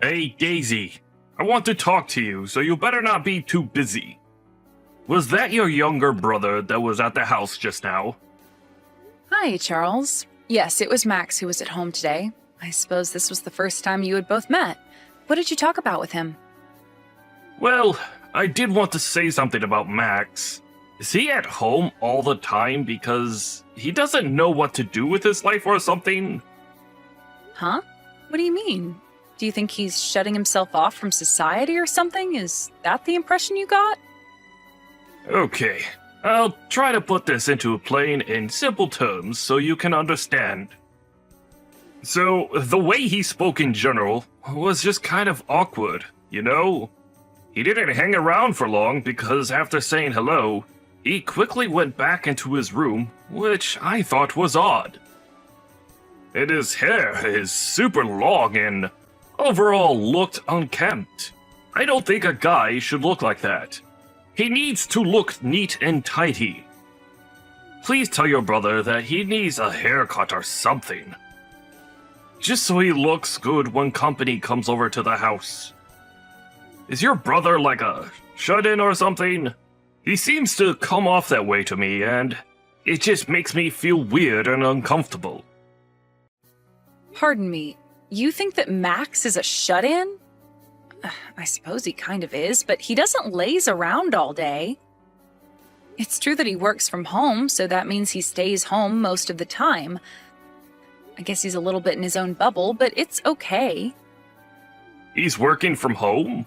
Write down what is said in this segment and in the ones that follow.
Hey, Daisy. I want to talk to you, so you better not be too busy. Was that your younger brother that was at the house just now? Hi, Charles. Yes, it was Max who was at home today. I suppose this was the first time you had both met. What did you talk about with him? Well, I did want to say something about Max. Is he at home all the time because he doesn't know what to do with his life or something? Huh? What do you mean? Do you think he's shutting himself off from society or something? Is that the impression you got? Okay, I'll try to put this into plain and simple terms so you can understand. So, the way he spoke in general was just kind of awkward, you know? He didn't hang around for long because after saying hello, he quickly went back into his room, which I thought was odd. And his hair is super long and overall looked unkempt. I don't think a guy should look like that. He needs to look neat and tidy. Please tell your brother that he needs a haircut or something. Just so he looks good when company comes over to the house. Is your brother like a shut-in or something? He seems to come off that way to me, and it just makes me feel weird and uncomfortable. Pardon me, you think that Max is a shut-in? I suppose he kind of is, but he doesn't laze around all day. It's true that he works from home, so that means he stays home most of the time. I guess he's a little bit in his own bubble, but it's okay. He's working from home?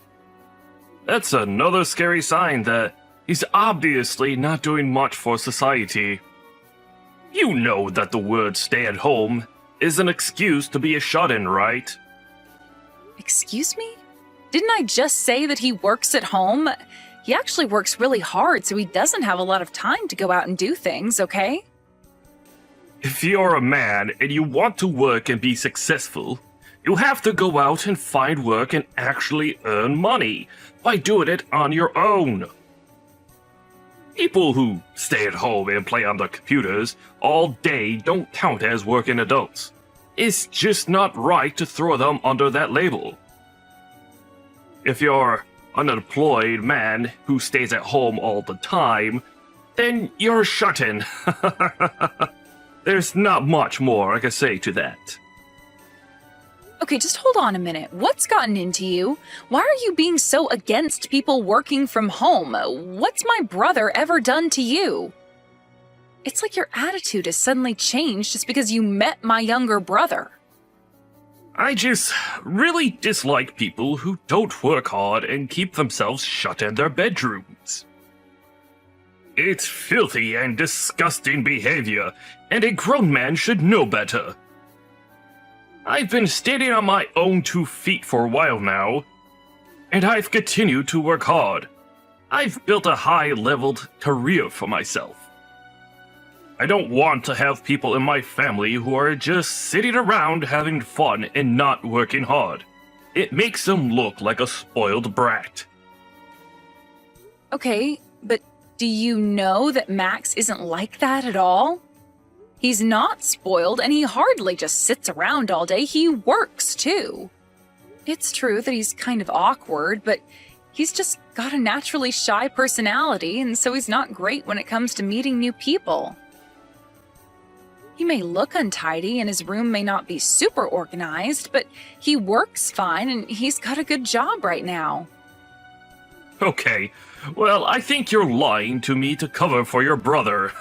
That's another scary sign that he's obviously not doing much for society. You know that the word stay at home is an excuse to be a shut-in, right? Excuse me? Didn't I just say that he works at home? He actually works really hard, so he doesn't have a lot of time to go out and do things, okay? If you're a man and you want to work and be successful, you have to go out and find work and actually earn money by doing it on your own. People who stay at home and play on their computers all day don't count as working adults. It's just not right to throw them under that label. If you're an unemployed man who stays at home all the time, then you're a shut-in. There's not much more I can say to that. Okay, just hold on a minute. What's gotten into you? Why are you being so against people working from home? What's my brother ever done to you? It's like your attitude has suddenly changed just because you met my younger brother. I just really dislike people who don't work hard and keep themselves shut in their bedrooms. It's filthy and disgusting behavior, and a grown man should know better. I've been standing on my own 2 feet for a while now, and I've continued to work hard. I've built a high-leveled career for myself. I don't want to have people in my family who are just sitting around having fun and not working hard. It makes them look like a spoiled brat. Okay, but do you know that Max isn't like that at all? He's not spoiled, and he hardly just sits around all day. He works, too. It's true that he's kind of awkward, but he's just got a naturally shy personality, and so he's not great when it comes to meeting new people. He may look untidy, and his room may not be super organized, but he works fine, and he's got a good job right now. Okay, well, I think you're lying to me to cover for your brother.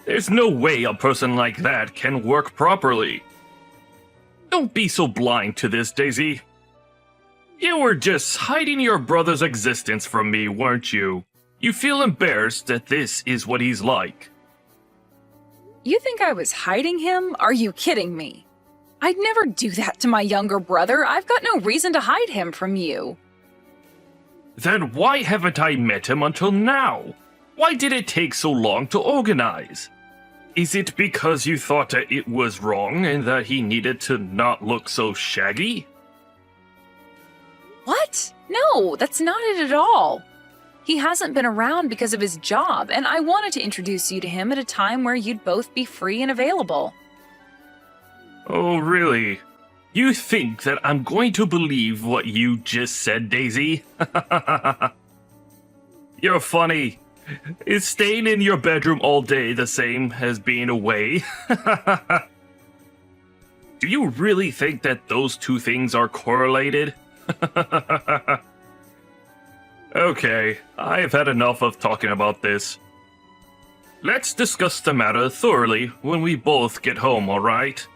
There's no way a person like that can work properly. Don't be so blind to this, Daisy. You were just hiding your brother's existence from me, weren't you? You feel embarrassed that this is what he's like. You think I was hiding him? Are you kidding me? I'd never do that to my younger brother. I've got no reason to hide him from you. Then why haven't I met him until now? Why did it take so long to organize? Is it because you thought that it was wrong and that he needed to not look so shaggy? What? No, that's not it at all. He hasn't been around because of his job, and I wanted to introduce you to him at a time where you'd both be free and available. Oh, really? You think that I'm going to believe what you just said, Daisy? You're funny. Is staying in your bedroom all day the same as being away? Do you really think that those two things are correlated? Okay, I've had enough of talking about this. Let's discuss the matter thoroughly when we both get home, alright?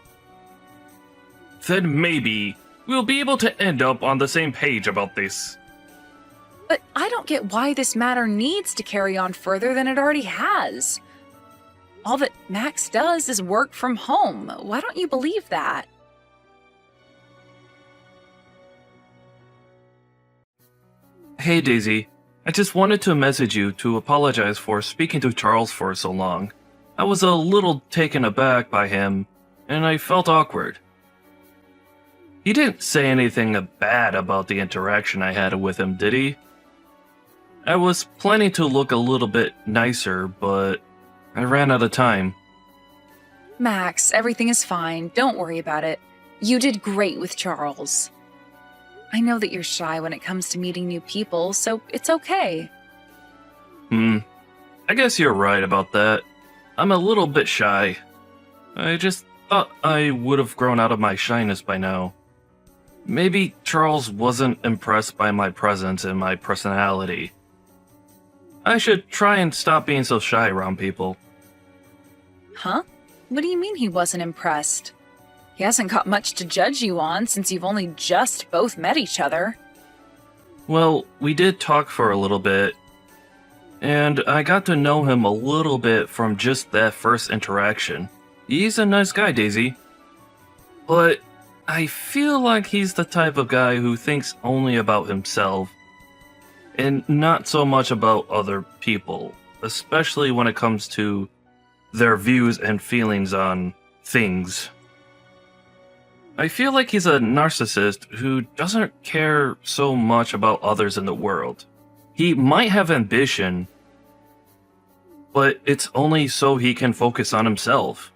Then maybe we'll be able to end up on the same page about this. But I don't get why this matter needs to carry on further than it already has. All that Max does is work from home. Why don't you believe that? Hey Daisy, I just wanted to message you to apologize for speaking to Charles for so long. I was a little taken aback by him, and I felt awkward. He didn't say anything bad about the interaction I had with him, did he? I was planning to look a little bit nicer, but I ran out of time. Max, everything is fine. Don't worry about it. You did great with Charles. I know that you're shy when it comes to meeting new people, so it's okay. I guess you're right about that. I'm a little bit shy. I just thought I would have grown out of my shyness by now. Maybe Charles wasn't impressed by my presence and my personality. I should try and stop being so shy around people. Huh? What do you mean he wasn't impressed? He hasn't got much to judge you on since you've only just both met each other. Well, we did talk for a little bit, and I got to know him a little bit from just that first interaction. He's a nice guy, Daisy. But I feel like he's the type of guy who thinks only about himself, and not so much about other people, especially when it comes to their views and feelings on things. I feel like he's a narcissist who doesn't care so much about others in the world. He might have ambition, but it's only so he can focus on himself.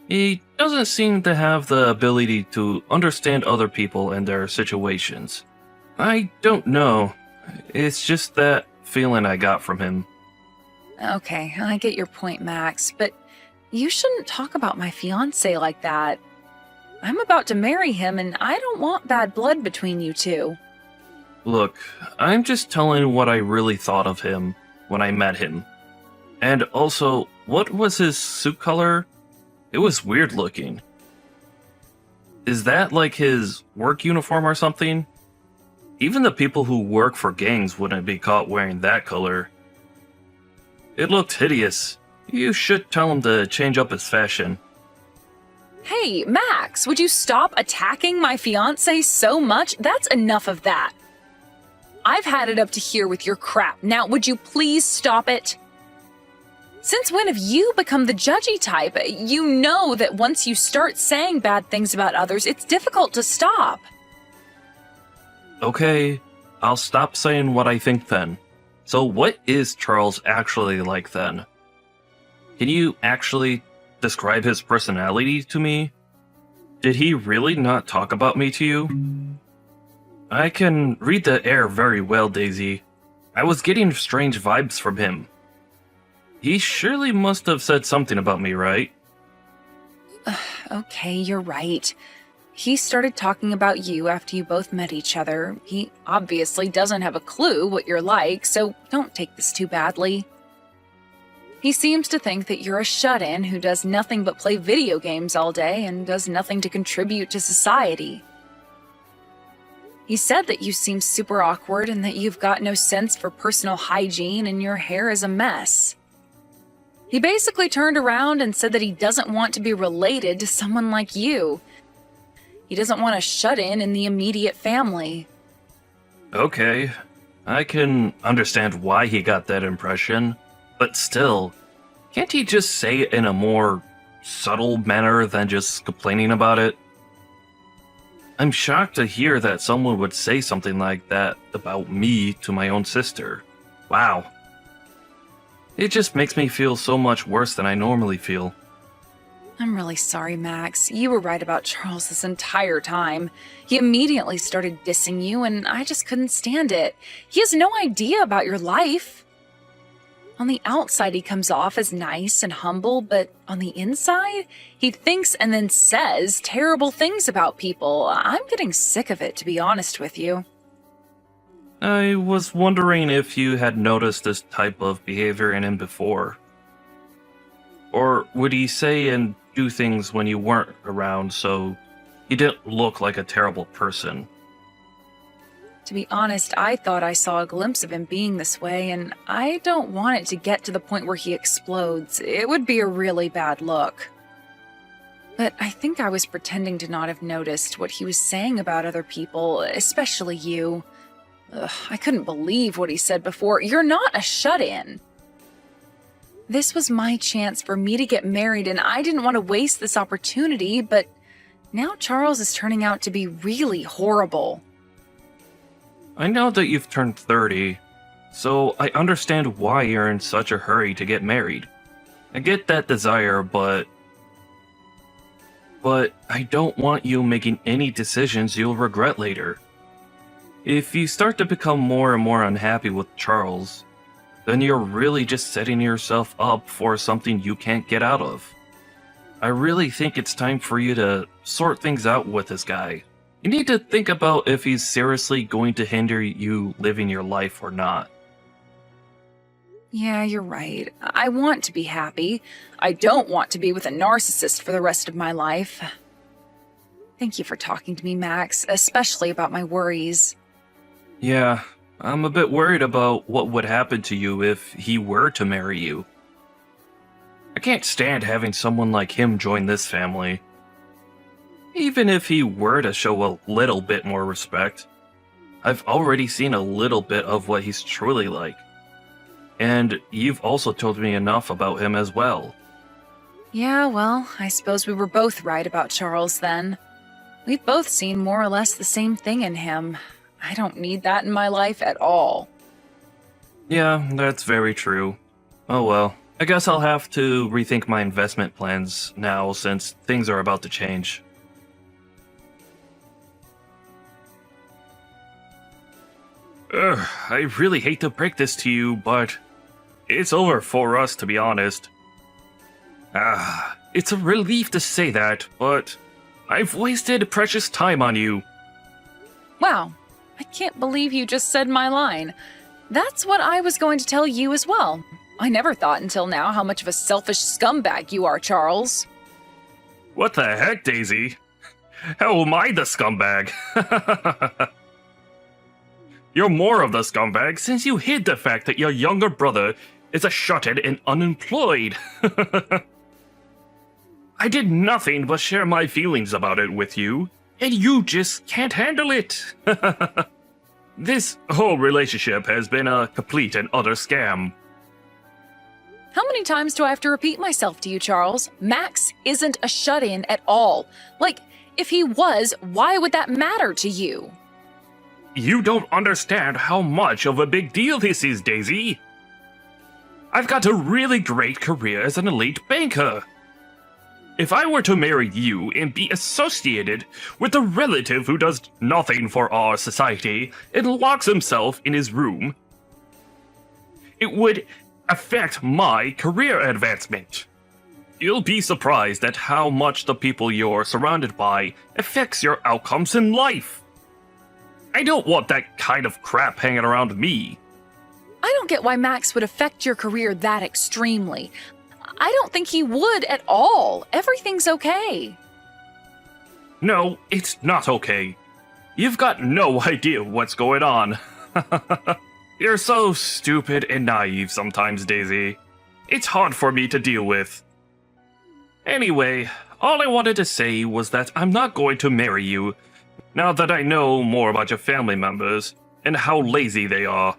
He doesn't seem to have the ability to understand other people and their situations. I don't know. It's just that feeling I got from him. Okay, I get your point, Max, but you shouldn't talk about my fiancé like that. I'm about to marry him, and I don't want bad blood between you two. Look, I'm just telling what I really thought of him when I met him. And also, what was his suit color? It was weird looking. Is that like his work uniform or something? Even the people who work for gangs wouldn't be caught wearing that color. It looked hideous. You should tell him to change up his fashion. Hey, Max, would you stop attacking my fiancé so much? That's enough of that. I've had it up to here with your crap. Now, would you please stop it? Since when have you become the judgy type? You know that once you start saying bad things about others, it's difficult to stop. Okay, I'll stop saying what I think then. So what is Charles actually like then? Can you actually describe his personality to me? Did he really not talk about me to you? I can read the air very well, Daisy. I was getting strange vibes from him. He surely must have said something about me, right? Okay, you're right. He started talking about you after you both met each other. He obviously doesn't have a clue what you're like, so don't take this too badly. He seems to think that you're a shut-in who does nothing but play video games all day and does nothing to contribute to society. He said that you seem super awkward and that you've got no sense for personal hygiene and your hair is a mess. He basically turned around and said that he doesn't want to be related to someone like you. He doesn't want a shut-in in the immediate family. Okay, I can understand why he got that impression, but still, can't he just say it in a more subtle manner than just complaining about it? I'm shocked to hear that someone would say something like that about me to my own sister. Wow. It just makes me feel so much worse than I normally feel. I'm really sorry, Max. You were right about Charles this entire time. He immediately started dissing you, and I just couldn't stand it. He has no idea about your life. On the outside, he comes off as nice and humble, but on the inside, he thinks and then says terrible things about people. I'm getting sick of it, to be honest with you. I was wondering if you had noticed this type of behavior in him before. Or would he say and do things when you weren't around so he didn't look like a terrible person? To be honest, I thought I saw a glimpse of him being this way, and I don't want it to get to the point where he explodes. It would be a really bad look. But I think I was pretending to not have noticed what he was saying about other people, especially you. I couldn't believe what he said before. You're not a shut-in. This was my chance for me to get married, and I didn't want to waste this opportunity, but now Charles is turning out to be really horrible. I know that you've turned 30, so I understand why you're in such a hurry to get married. I get that desire, but I don't want you making any decisions you'll regret later. If you start to become more and more unhappy with Charles, then you're really just setting yourself up for something you can't get out of. I really think it's time for you to sort things out with this guy. You need to think about if he's seriously going to hinder you living your life or not. Yeah, you're right. I want to be happy. I don't want to be with a narcissist for the rest of my life. Thank you for talking to me, Max, especially about my worries. Yeah, I'm a bit worried about what would happen to you if he were to marry you. I can't stand having someone like him join this family. Even if he were to show a little bit more respect, I've already seen a little bit of what he's truly like. And you've also told me enough about him as well. Yeah, well, I suppose we were both right about Charles then. We've both seen more or less the same thing in him. I don't need that in my life at all. Yeah, that's very true. Oh well, I guess I'll have to rethink my investment plans now since things are about to change. I really hate to break this to you, but it's over for us, to be honest. It's a relief to say that, but I've wasted precious time on you. Wow, I can't believe you just said my line. That's what I was going to tell you as well. I never thought until now how much of a selfish scumbag you are, Charles. What the heck, Daisy? How am I the scumbag? You're more of the scumbag since you hid the fact that your younger brother is a shut-in and unemployed. I did nothing but share my feelings about it with you, and you just can't handle it. This whole relationship has been a complete and utter scam. How many times do I have to repeat myself to you, Charles? Max isn't a shut-in at all. Like, if he was, why would that matter to you? You don't understand how much of a big deal this is, Daisy. I've got a really great career as an elite banker. If I were to marry you and be associated with a relative who does nothing for our society and locks himself in his room, it would affect my career advancement. You'll be surprised at how much the people you're surrounded by affects your outcomes in life. I don't want that kind of crap hanging around me. I don't get why Max would affect your career that extremely. I don't think he would at all. Everything's okay. No, it's not okay. You've got no idea what's going on. You're so stupid and naive sometimes, Daisy. It's hard for me to deal with. Anyway, all I wanted to say was that I'm not going to marry you, now that I know more about your family members and how lazy they are.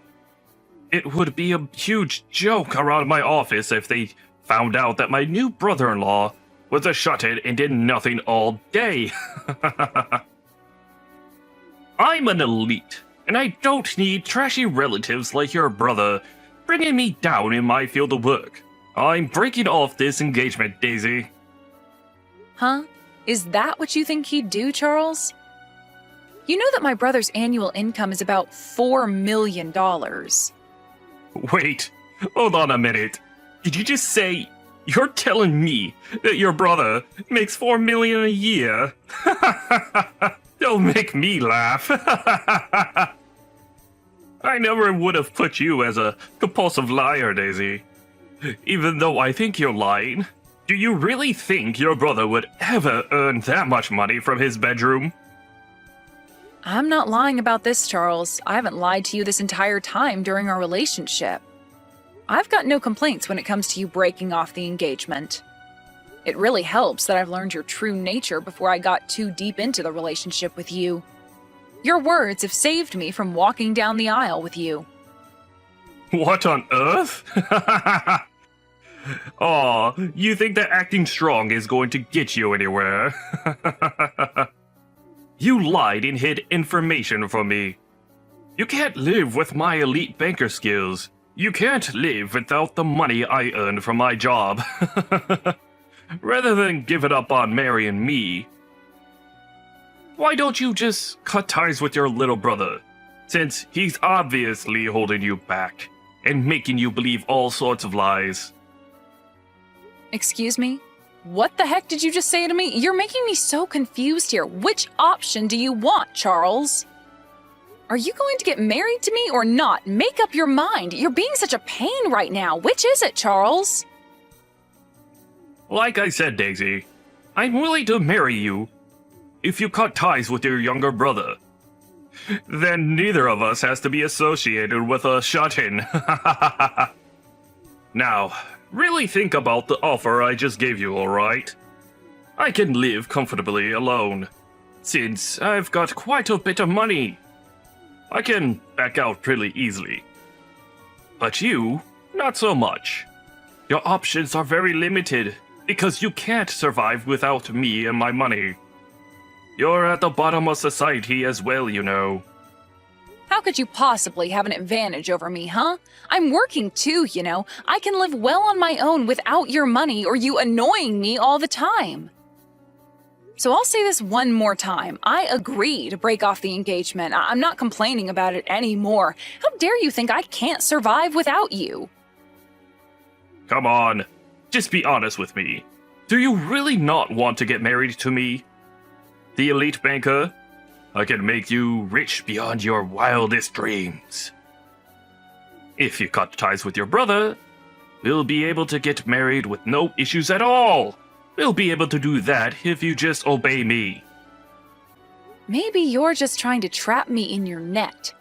It would be a huge joke around my office if they found out that my new brother-in-law was a shut-in and did nothing all day. I'm an elite, and I don't need trashy relatives like your brother bringing me down in my field of work. I'm breaking off this engagement, Daisy. Huh? Is that what you think he'd do, Charles? You know that my brother's annual income is about $4 million. Wait, hold on a minute. Did you just say you're telling me that your brother makes $4 million a year? Don't make me laugh. I never would have put you as a compulsive liar, Daisy. Even though I think you're lying, do you really think your brother would ever earn that much money from his bedroom? I'm not lying about this, Charles. I haven't lied to you this entire time during our relationship. I've got no complaints when it comes to you breaking off the engagement. It really helps that I've learned your true nature before I got too deep into the relationship with you. Your words have saved me from walking down the aisle with you. What on earth? Aw, you think that acting strong is going to get you anywhere? You lied and hid information from me. You can't live with my elite banker skills. You can't live without the money I earned from my job. Rather than give it up on marrying me, why don't you just cut ties with your little brother, since he's obviously holding you back and making you believe all sorts of lies? Excuse me? What the heck did you just say to me? You're making me so confused here. Which option do you want, Charles? Are you going to get married to me or not? Make up your mind. You're being such a pain right now. Which is it, Charles? Like I said, Daisy, I'm willing to marry you if you cut ties with your younger brother. Then neither of us has to be associated with a shut-in. Now, really think about the offer I just gave you, alright? I can live comfortably alone, since I've got quite a bit of money. I can back out pretty easily. But you, not so much. Your options are very limited, because you can't survive without me and my money. You're at the bottom of society as well, you know. How could you possibly have an advantage over me, huh? I'm working too, you know. I can live well on my own without your money or you annoying me all the time. So I'll say this one more time. I agree to break off the engagement. I'm not complaining about it anymore. How dare you think I can't survive without you? Come on, just be honest with me. Do you really not want to get married to me? The elite banker? I can make you rich beyond your wildest dreams. If you cut ties with your brother, we'll be able to get married with no issues at all. We'll be able to do that if you just obey me. Maybe you're just trying to trap me in your net.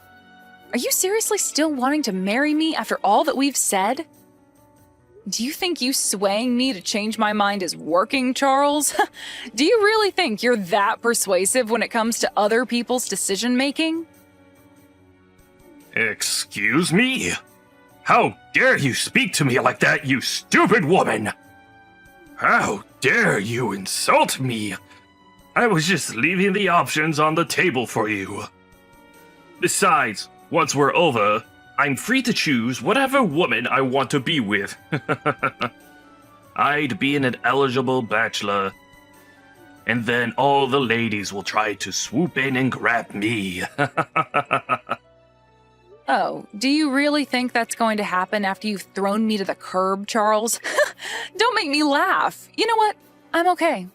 Are you seriously still wanting to marry me after all that we've said? Do you think you swaying me to change my mind is working, Charles? Do you really think you're that persuasive when it comes to other people's decision-making? Excuse me? How dare you speak to me like that, you stupid woman? How dare you insult me? I was just leaving the options on the table for you. Besides, once we're over, I'm free to choose whatever woman I want to be with. I'd be an eligible bachelor. And then all the ladies will try to swoop in and grab me. Oh, do you really think that's going to happen after you've thrown me to the curb, Charles? Don't make me laugh. You know what? I'm okay.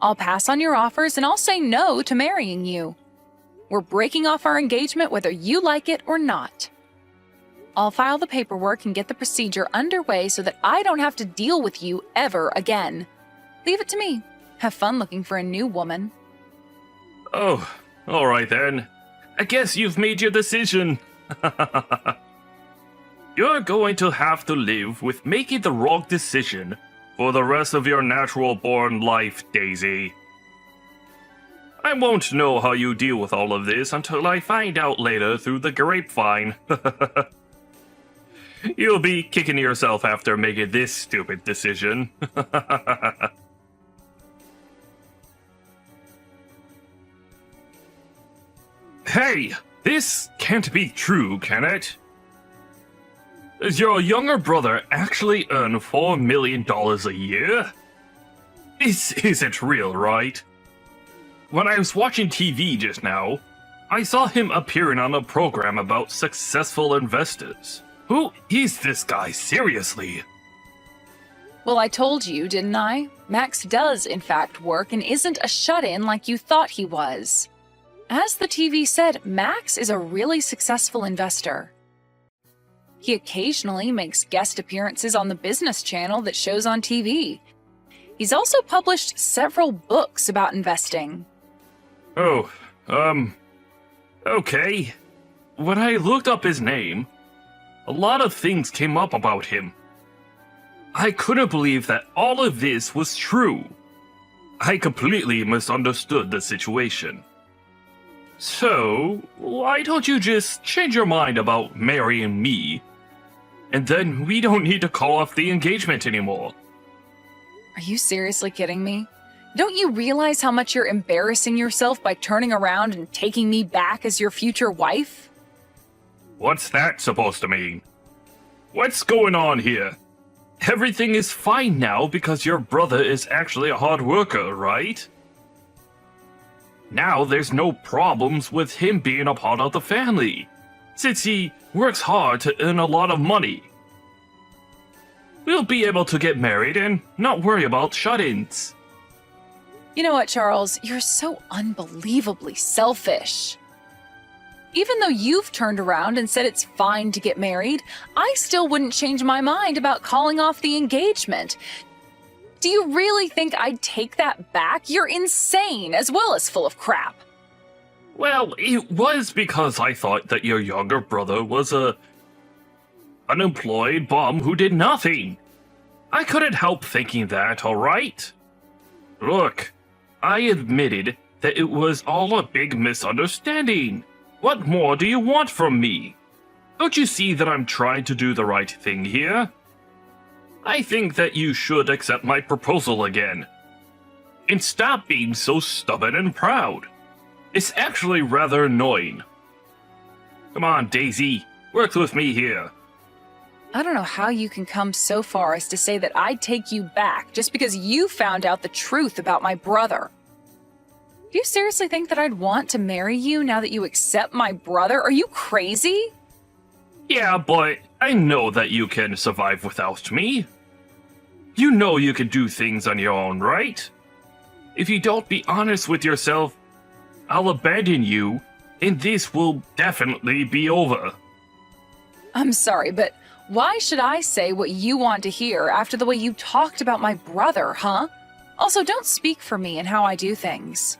I'll pass on your offers and I'll say no to marrying you. We're breaking off our engagement whether you like it or not. I'll file the paperwork and get the procedure underway so that I don't have to deal with you ever again. Leave it to me. Have fun looking for a new woman. Oh, all right then. I guess you've made your decision. You're going to have to live with making the wrong decision for the rest of your natural-born life, Daisy. I won't know how you deal with all of this until I find out later through the grapevine. You'll be kicking yourself after making this stupid decision. Hey, this can't be true, can it? Does your younger brother actually earn $4 million a year? This isn't real, right? When I was watching TV just now, I saw him appearing on a program about successful investors. Who is this guy, seriously? Well, I told you, didn't I? Max does, in fact, work and isn't a shut-in like you thought he was. As the TV said, Max is a really successful investor. He occasionally makes guest appearances on the business channel that shows on TV. He's also published several books about investing. Oh, okay. When I looked up his name, a lot of things came up about him. I couldn't believe that all of this was true. I completely misunderstood the situation. So, why don't you just change your mind about marrying me? And then we don't need to call off the engagement anymore. Are you seriously kidding me? Don't you realize how much you're embarrassing yourself by turning around and taking me back as your future wife? What's that supposed to mean? What's going on here? Everything is fine now because your brother is actually a hard worker, right? Now there's no problems with him being a part of the family, since he works hard to earn a lot of money. We'll be able to get married and not worry about shut-ins. You know what, Charles? You're so unbelievably selfish. Even though you've turned around and said it's fine to get married, I still wouldn't change my mind about calling off the engagement. Do you really think I'd take that back? You're insane, as well as full of crap. Well, it was because I thought that your younger brother was a unemployed bum who did nothing. I couldn't help thinking that, alright? Look, I admitted that it was all a big misunderstanding. What more do you want from me? Don't you see that I'm trying to do the right thing here? I think that you should accept my proposal again. And stop being so stubborn and proud. It's actually rather annoying. Come on, Daisy, work with me here. I don't know how you can come so far as to say that I'd take you back just because you found out the truth about my brother. Do you seriously think that I'd want to marry you now that you accept my brother? Are you crazy? Yeah, but I know that you can survive without me. You know you can do things on your own, right? If you don't be honest with yourself, I'll abandon you, and this will definitely be over. I'm sorry, but why should I say what you want to hear after the way you talked about my brother, huh? Also, don't speak for me and how I do things.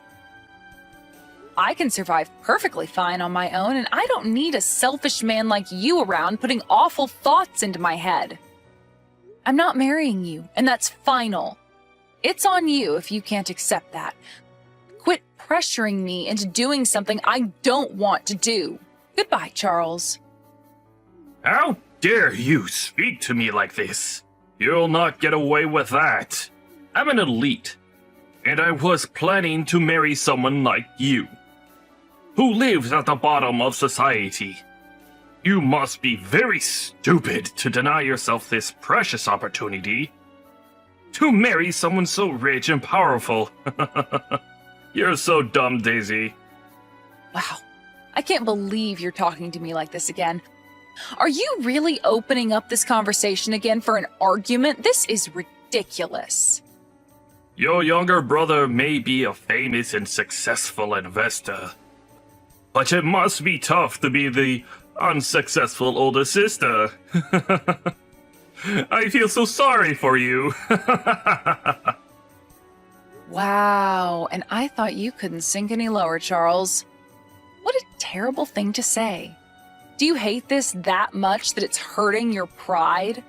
I can survive perfectly fine on my own, and I don't need a selfish man like you around putting awful thoughts into my head. I'm not marrying you, and that's final. It's on you if you can't accept that. Quit pressuring me into doing something I don't want to do. Goodbye, Charles. How dare you speak to me like this? You'll not get away with that. I'm an elite, and I was planning to marry someone like you, who lives at the bottom of society. You must be very stupid to deny yourself this precious opportunity to marry someone so rich and powerful. You're so dumb, Daisy. Wow, I can't believe you're talking to me like this again. Are you really opening up this conversation again for an argument? This is ridiculous. Your younger brother may be a famous and successful investor, but it must be tough to be the unsuccessful older sister. I feel so sorry for you. Wow, and I thought you couldn't sink any lower, Charles. What a terrible thing to say. Do you hate this that much that it's hurting your pride?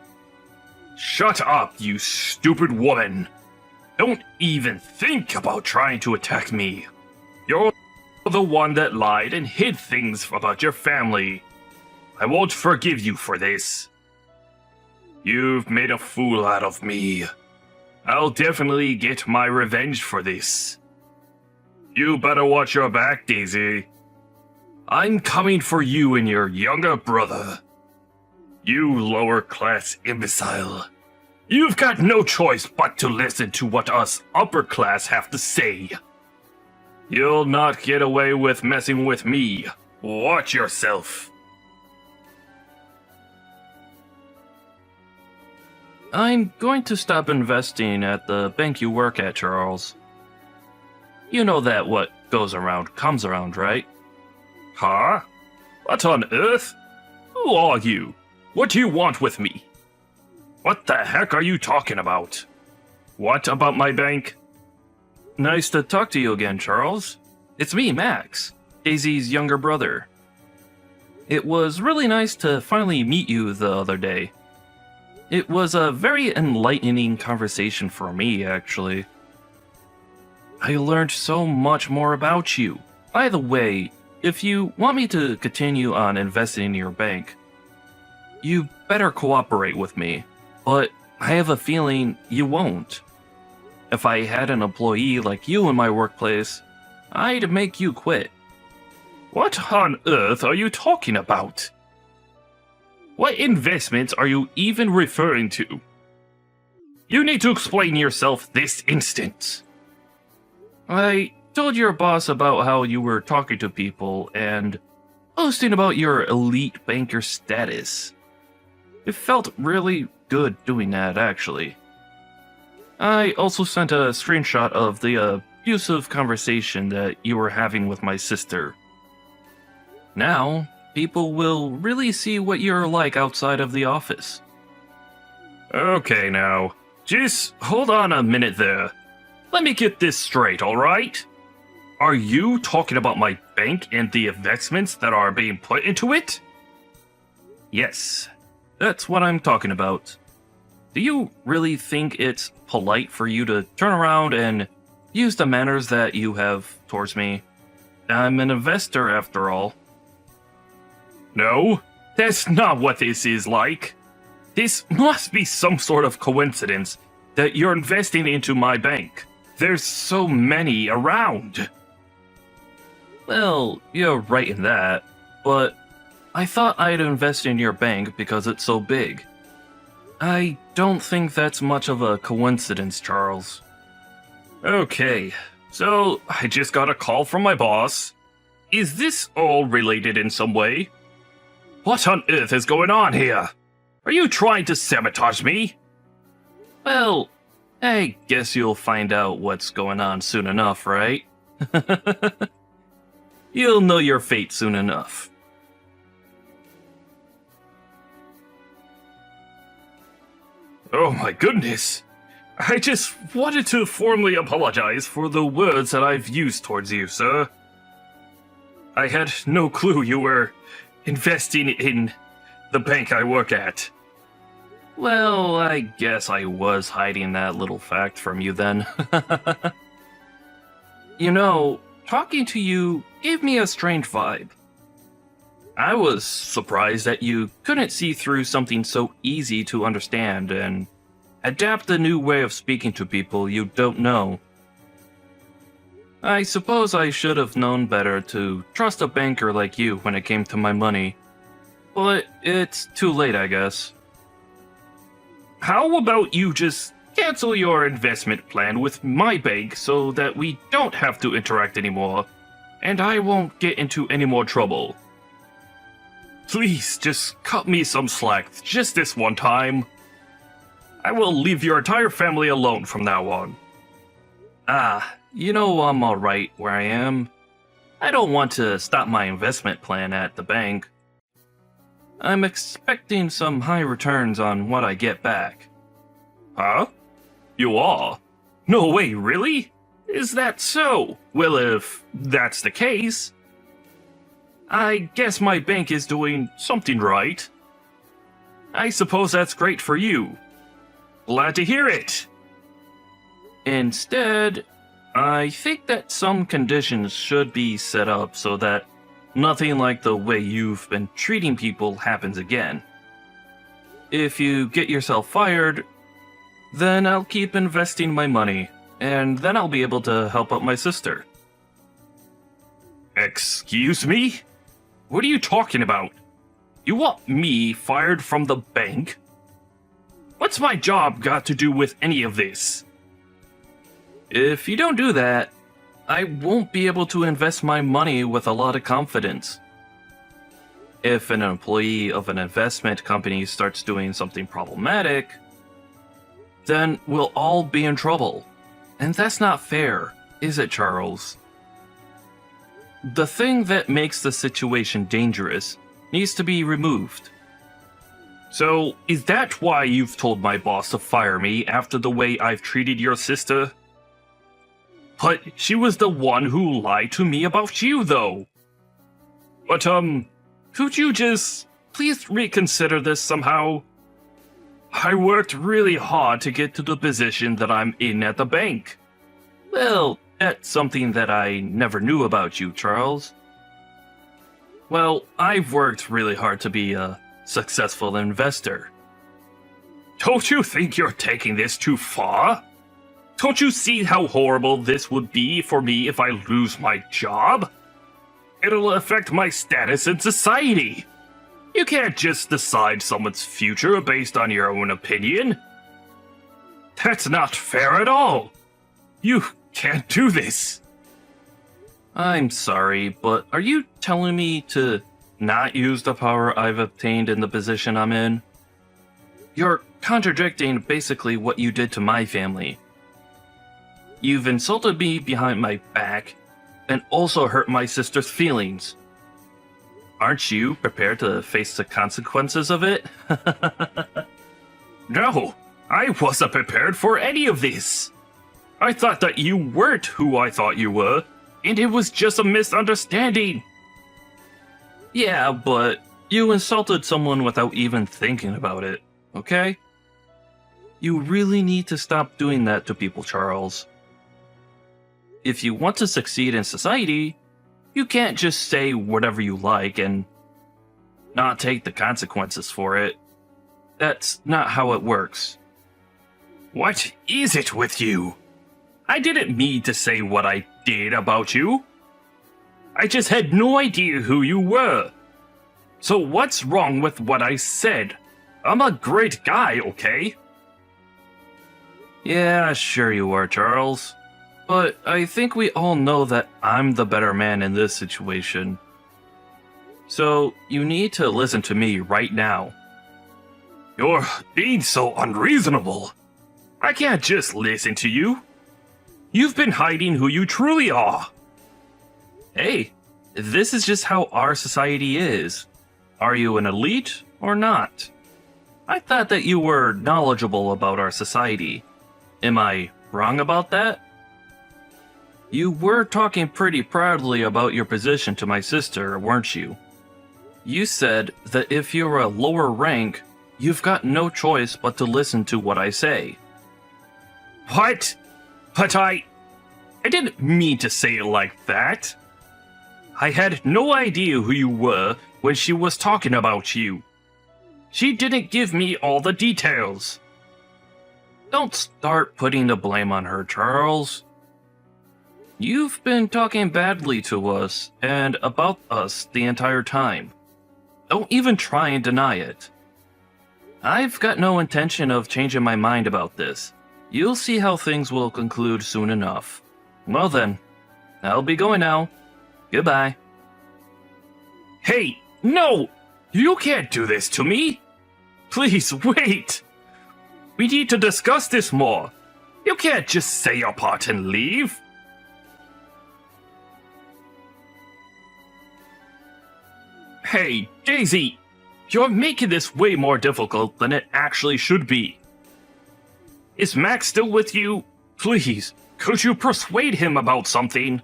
Shut up, you stupid woman. Don't even think about trying to attack me. You're the one that lied and hid things about your family. I won't forgive you for this. You've made a fool out of me. I'll definitely get my revenge for this. You better watch your back, Daisy. I'm coming for you and your younger brother. You lower-class imbecile. You've got no choice but to listen to what us upper class have to say. You'll not get away with messing with me. Watch yourself. I'm going to stop investing at the bank you work at, Charles. You know that what goes around comes around, right? Huh? What on earth? Who are you? What do you want with me? What the heck are you talking about? What about my bank? Nice to talk to you again, Charles. It's me, Max, Daisy's younger brother. It was really nice to finally meet you the other day. It was a very enlightening conversation for me, actually. I learned so much more about you. By the way, if you want me to continue on investing in your bank, you better cooperate with me, but I have a feeling you won't. If I had an employee like you in my workplace, I'd make you quit. What on earth are you talking about? What investments are you even referring to? You need to explain yourself this instant. I told your boss about how you were talking to people and boasting about your elite banker status. It felt really good doing that, actually. I also sent a screenshot of the abusive conversation that you were having with my sister. Now, people will really see what you're like outside of the office. Okay, now, just hold on a minute there. Let me get this straight, alright? Are you talking about my bank and the investments that are being put into it? Yes, that's what I'm talking about. Do you really think it's polite for you to turn around and use the manners that you have towards me? I'm an investor, after all. No, that's not what this is like. This must be some sort of coincidence that you're investing into my bank. There's so many around. Well, you're right in that, but I thought I'd invest in your bank because it's so big. I don't think that's much of a coincidence, Charles. Okay, so I just got a call from my boss. Is this all related in some way? What on earth is going on here? Are you trying to sabotage me? Well, I guess you'll find out what's going on soon enough, right? You'll know your fate soon enough. Oh my goodness! I just wanted to formally apologize for the words that I've used towards you, sir. I had no clue you were investing in the bank I work at. Well, I guess I was hiding that little fact from you then. You know, talking to you gave me a strange vibe. I was surprised that you couldn't see through something so easy to understand and adapt a new way of speaking to people you don't know. I suppose I should have known better to trust a banker like you when it came to my money. But it's too late, I guess. How about you just cancel your investment plan with my bank so that we don't have to interact anymore, and I won't get into any more trouble. Please, just cut me some slack just this one time. I will leave your entire family alone from now on. You know I'm alright where I am. I don't want to stop my investment plan at the bank. I'm expecting some high returns on what I get back. Huh? You are? No way, really? Is that so? Well, if that's the case, I guess my bank is doing something right. I suppose that's great for you. Glad to hear it. Instead, I think that some conditions should be set up so that nothing like the way you've been treating people happens again. If you get yourself fired, then I'll keep investing my money, and then I'll be able to help out my sister. Excuse me? What are you talking about? You want me fired from the bank? What's my job got to do with any of this? If you don't do that, I won't be able to invest my money with a lot of confidence. If an employee of an investment company starts doing something problematic, then we'll all be in trouble. And that's not fair, is it, Charles? The thing that makes the situation dangerous needs to be removed. So, is that why you've told my boss to fire me after the way I've treated your sister? But she was the one who lied to me about you, though. But, could you just please reconsider this somehow? I worked really hard to get to the position that I'm in at the bank. Well, that's something that I never knew about you, Charles. Well, I've worked really hard to be a successful investor. Don't you think you're taking this too far? Don't you see how horrible this would be for me if I lose my job? It'll affect my status in society. You can't just decide someone's future based on your own opinion. That's not fair at all. You can't do this. I'm sorry, but are you telling me to not use the power I've obtained in the position I'm in? You're contradicting basically what you did to my family. You've insulted me behind my back and also hurt my sister's feelings. Aren't you prepared to face the consequences of it? No, I wasn't prepared for any of this. I thought that you weren't who I thought you were, and it was just a misunderstanding. Yeah, but you insulted someone without even thinking about it, okay? You really need to stop doing that to people, Charles. If you want to succeed in society, you can't just say whatever you like and not take the consequences for it. That's not how it works. What is it with you? I didn't mean to say what I did about you. I just had no idea who you were. So what's wrong with what I said? I'm a great guy, okay? Yeah, sure you are, Charles. But I think we all know that I'm the better man in this situation. So you need to listen to me right now. You're being so unreasonable. I can't just listen to you. You've been hiding who you truly are. Hey, this is just how our society is. Are you an elite or not? I thought that you were knowledgeable about our society. Am I wrong about that? You were talking pretty proudly about your position to my sister, weren't you? You said that if you're a lower rank, you've got no choice but to listen to what I say. What? But I didn't mean to say it like that. I had no idea who you were when she was talking about you. She didn't give me all the details. Don't start putting the blame on her, Charles. You've been talking badly to us and about us the entire time. Don't even try and deny it. I've got no intention of changing my mind about this. You'll see how things will conclude soon enough. Well then, I'll be going now. Goodbye. Hey, no! You can't do this to me! Please, wait! We need to discuss this more. You can't just say your part and leave. Hey, Daisy! You're making this way more difficult than it actually should be. Is Max still with you? Please, could you persuade him about something?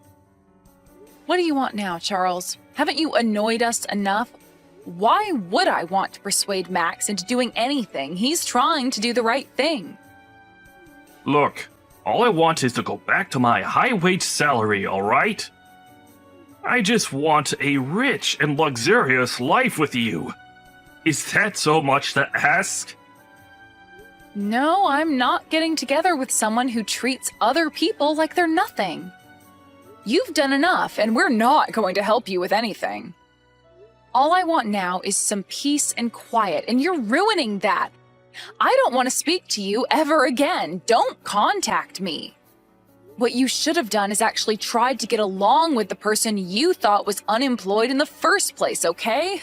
What do you want now, Charles? Haven't you annoyed us enough? Why would I want to persuade Max into doing anything? He's trying to do the right thing. Look, all I want is to go back to my high-wage salary, alright? I just want a rich and luxurious life with you. Is that so much to ask? No, I'm not getting together with someone who treats other people like they're nothing. You've done enough, and we're not going to help you with anything. All I want now is some peace and quiet, and you're ruining that. I don't want to speak to you ever again. Don't contact me. What you should have done is actually tried to get along with the person you thought was unemployed in the first place, okay?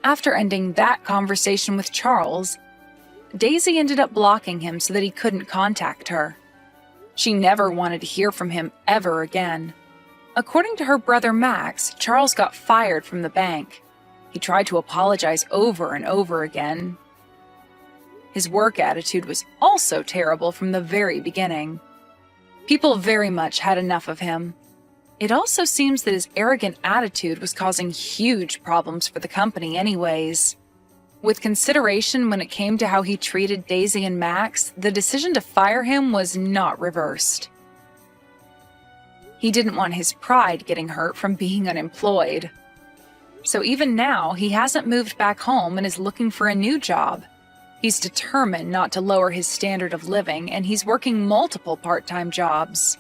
After ending that conversation with Charles, Daisy ended up blocking him so that he couldn't contact her. She never wanted to hear from him ever again. According to her brother Max, Charles got fired from the bank. He tried to apologize over and over again. His work attitude was also terrible from the very beginning. People very much had enough of him. It also seems that his arrogant attitude was causing huge problems for the company anyways. With consideration when it came to how he treated Daisy and Max, the decision to fire him was not reversed. He didn't want his pride getting hurt from being unemployed. So even now, he hasn't moved back home and is looking for a new job. He's determined not to lower his standard of living, and he's working multiple part-time jobs.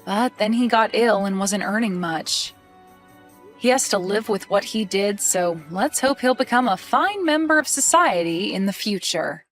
But then he got ill and wasn't earning much. He has to live with what he did, so let's hope he'll become a fine member of society in the future.